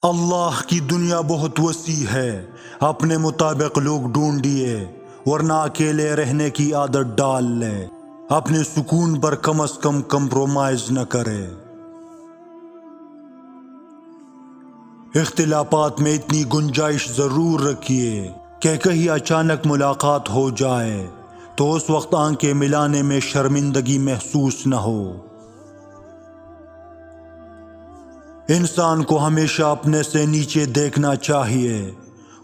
اللہ کی دنیا بہت وسیع ہے، اپنے مطابق لوگ ڈھونڈیے، ورنہ اکیلے رہنے کی عادت ڈال لے، اپنے سکون پر کم از کم کمپرومائز نہ کرے۔ اختلافات میں اتنی گنجائش ضرور رکھیے کہ کہیں اچانک ملاقات ہو جائے تو اس وقت آنکھیں ملانے میں شرمندگی محسوس نہ ہو۔ انسان کو ہمیشہ اپنے سے نیچے دیکھنا چاہیے،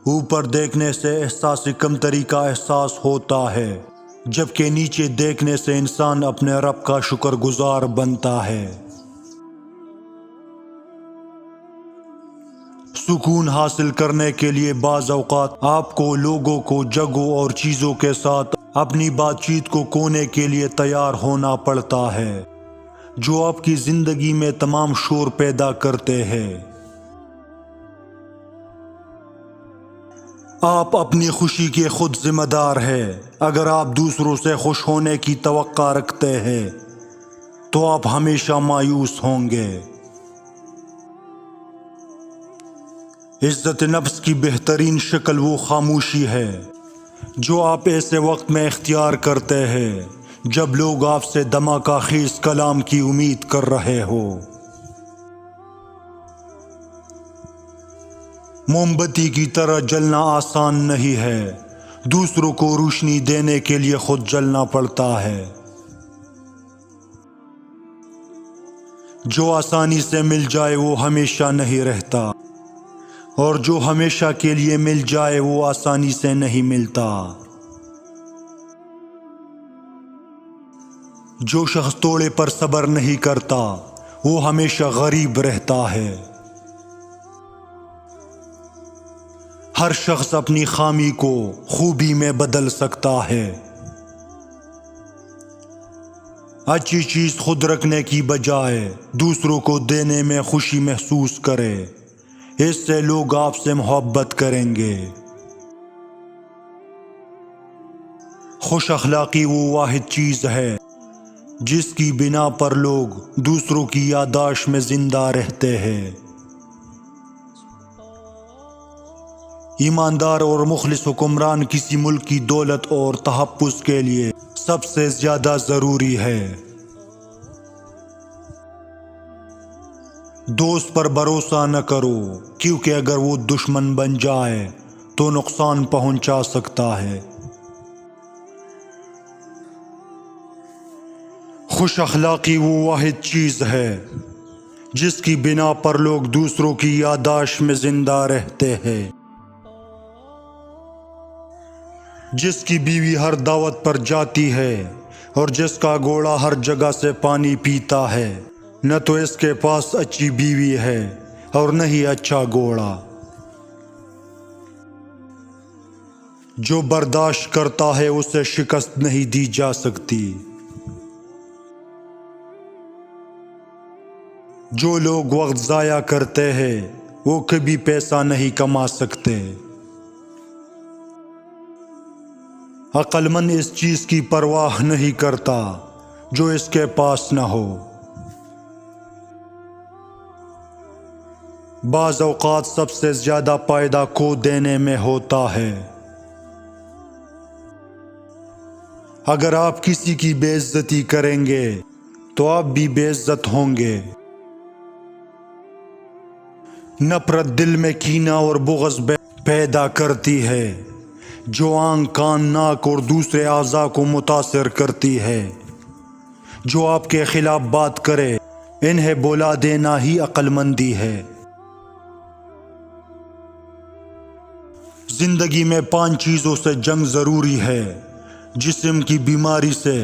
اوپر دیکھنے سے احساس کمتری کا احساس ہوتا ہے، جبکہ نیچے دیکھنے سے انسان اپنے رب کا شکر گزار بنتا ہے۔ سکون حاصل کرنے کے لیے بعض اوقات آپ کو لوگوں کو، جگہوں اور چیزوں کے ساتھ اپنی بات چیت کو کھونے کے لیے تیار ہونا پڑتا ہے، جو آپ کی زندگی میں تمام شور پیدا کرتے ہیں۔ آپ اپنی خوشی کے خود ذمہ دار ہیں۔ اگر آپ دوسروں سے خوش ہونے کی توقع رکھتے ہیں تو آپ ہمیشہ مایوس ہوں گے۔ عزت نفس کی بہترین شکل وہ خاموشی ہے جو آپ ایسے وقت میں اختیار کرتے ہیں جب لوگ آپ سے دھماکہ خیز کلام کی امید کر رہے ہو۔ موم بتی کی طرح جلنا آسان نہیں ہے، دوسروں کو روشنی دینے کے لیے خود جلنا پڑتا ہے۔ جو آسانی سے مل جائے وہ ہمیشہ نہیں رہتا، اور جو ہمیشہ کے لیے مل جائے وہ آسانی سے نہیں ملتا۔ جو شخص توڑے پر صبر نہیں کرتا وہ ہمیشہ غریب رہتا ہے۔ ہر شخص اپنی خامی کو خوبی میں بدل سکتا ہے۔ اچھی چیز خود رکھنے کی بجائے دوسروں کو دینے میں خوشی محسوس کرے، اس سے لوگ آپ سے محبت کریں گے۔ خوش اخلاقی وہ واحد چیز ہے جس کی بنا پر لوگ دوسروں کی یادداشت میں زندہ رہتے ہیں۔ ایماندار اور مخلص حکمران کسی ملک کی دولت اور تحفظ کے لیے سب سے زیادہ ضروری ہے۔ دوست پر بھروسہ نہ کرو، کیونکہ اگر وہ دشمن بن جائے تو نقصان پہنچا سکتا ہے۔ خوش اخلاقی وہ واحد چیز ہے جس کی بنا پر لوگ دوسروں کی یادداشت میں زندہ رہتے ہیں۔ جس کی بیوی ہر دعوت پر جاتی ہے اور جس کا گھوڑا ہر جگہ سے پانی پیتا ہے، نہ تو اس کے پاس اچھی بیوی ہے اور نہ ہی اچھا گھوڑا۔ جو برداشت کرتا ہے اسے شکست نہیں دی جا سکتی۔ جو لوگ وقت ضائع کرتے ہیں وہ کبھی پیسہ نہیں کما سکتے۔ عقل مند اس چیز کی پرواہ نہیں کرتا جو اس کے پاس نہ ہو۔ بعض اوقات سب سے زیادہ فائدہ کھو دینے میں ہوتا ہے۔ اگر آپ کسی کی بے عزتی کریں گے تو آپ بھی بے عزت ہوں گے۔ نفرت دل میں کینہ اور بغض پیدا کرتی ہے، جو آنکھ، کان، ناک اور دوسرے اعضاء کو متاثر کرتی ہے۔ جو آپ کے خلاف بات کرے انہیں بولا دینا ہی عقل مندی ہے۔ زندگی میں 5 چیزوں سے جنگ ضروری ہے: جسم کی بیماری سے،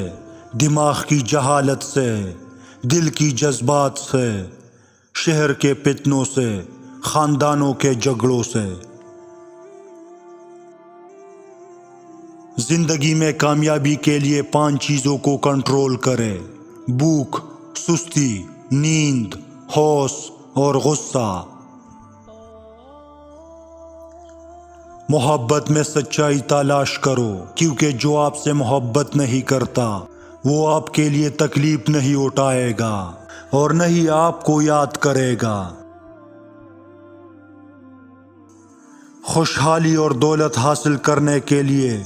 دماغ کی جہالت سے، دل کی جذبات سے، شہر کے فتنوں سے، خاندانوں کے جھگڑوں سے۔ زندگی میں کامیابی کے لیے 5 چیزوں کو کنٹرول کرے: بھوک، سستی، نیند، ہوش اور غصہ۔ محبت میں سچائی تلاش کرو، کیونکہ جو آپ سے محبت نہیں کرتا وہ آپ کے لیے تکلیف نہیں اٹھائے گا اور نہ ہی آپ کو یاد کرے گا۔ خوشحالی اور دولت حاصل کرنے کے لیے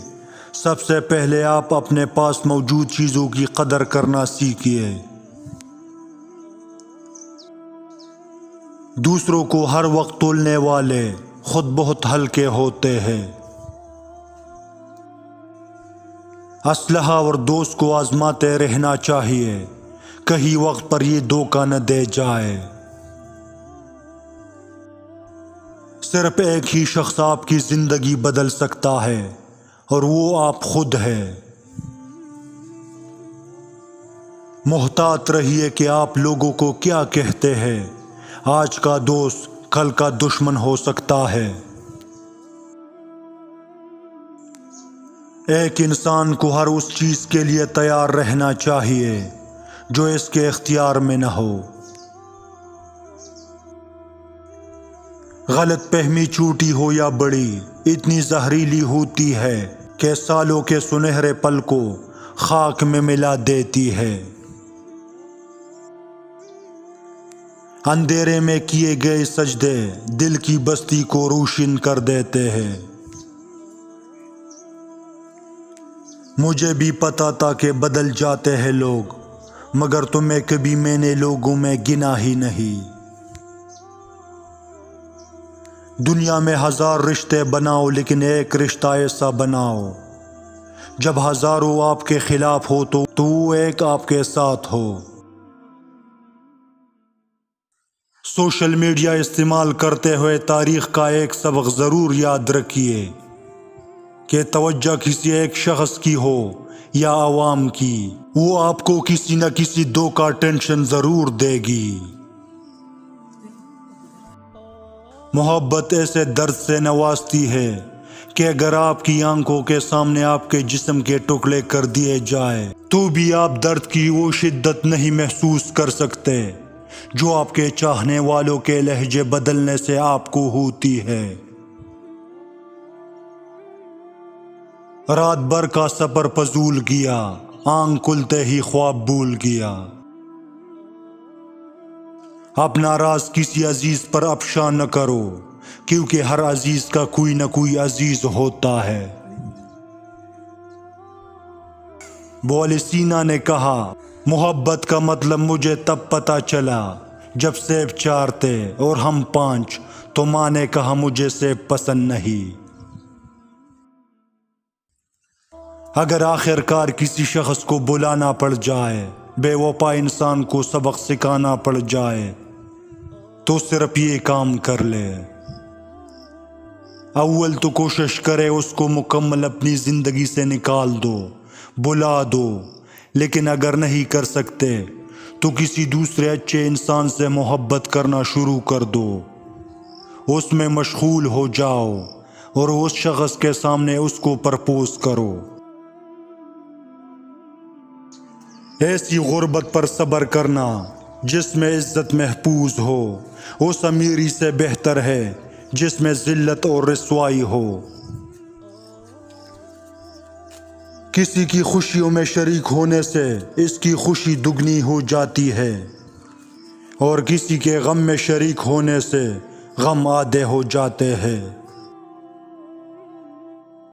سب سے پہلے آپ اپنے پاس موجود چیزوں کی قدر کرنا سیکھیے۔ دوسروں کو ہر وقت تولنے والے خود بہت ہلکے ہوتے ہیں۔ اسلحہ اور دوست کو آزماتے رہنا چاہیے، کہیں وقت پر یہ دھوکہ نہ دے جائے۔ صرف ایک ہی شخص آپ کی زندگی بدل سکتا ہے اور وہ آپ خود ہیں۔ محتاط رہیے کہ آپ لوگوں کو کیا کہتے ہیں، آج کا دوست کل کا دشمن ہو سکتا ہے۔ ایک انسان کو ہر اس چیز کے لیے تیار رہنا چاہیے جو اس کے اختیار میں نہ ہو۔ غلط فہمی چھوٹی ہو یا بڑی اتنی زہریلی ہوتی ہے کہ سالوں کے سنہرے پل کو خاک میں ملا دیتی ہے۔ اندھیرے میں کیے گئے سجدے دل کی بستی کو روشن کر دیتے ہیں۔ مجھے بھی پتا تھا کہ بدل جاتے ہیں لوگ، مگر تمہیں کبھی میں نے لوگوں میں گنا ہی نہیں۔ دنیا میں ہزار رشتے بناؤ لیکن ایک رشتہ ایسا بناؤ جب ہزاروں آپ کے خلاف ہو تو وہ ایک آپ کے ساتھ ہو۔ سوشل میڈیا استعمال کرتے ہوئے تاریخ کا ایک سبق ضرور یاد رکھیے کہ توجہ کسی ایک شخص کی ہو یا عوام کی، وہ آپ کو کسی نہ کسی دھوکہ ٹینشن ضرور دے گی۔ محبت ایسے درد سے نوازتی ہے کہ اگر آپ کی آنکھوں کے سامنے آپ کے جسم کے ٹکڑے کر دیے جائے تو بھی آپ درد کی وہ شدت نہیں محسوس کر سکتے جو آپ کے چاہنے والوں کے لہجے بدلنے سے آپ کو ہوتی ہے۔ رات بھر کا سفر فضول گیا، آنکھ کھلتے ہی خواب بھول گیا۔ اپنا راز کسی عزیز پر افشا نہ کرو، کیونکہ ہر عزیز کا کوئی نہ کوئی عزیز ہوتا ہے۔ بول سینا نے کہا، محبت کا مطلب مجھے تب پتہ چلا جب سیب 4 تھے اور ہم 5، تو ماں نے کہا مجھے سیب پسند نہیں۔ اگر آخر کار کسی شخص کو بلانا پڑ جائے، بے وفا انسان کو سبق سکھانا پڑ جائے، تو صرف یہ کام کر لے۔ اول تو کوشش کرے اس کو مکمل اپنی زندگی سے نکال دو، بلا دو، لیکن اگر نہیں کر سکتے تو کسی دوسرے اچھے انسان سے محبت کرنا شروع کر دو، اس میں مشغول ہو جاؤ اور اس شخص کے سامنے اس کو پرپوز کرو۔ ایسی غربت پر صبر کرنا جس میں عزت محفوظ ہو اس امیری سے بہتر ہے جس میں ذلت اور رسوائی ہو۔ کسی کی خوشیوں میں شریک ہونے سے اس کی خوشی دگنی ہو جاتی ہے اور کسی کے غم میں شریک ہونے سے غم آدھے ہو جاتے ہیں۔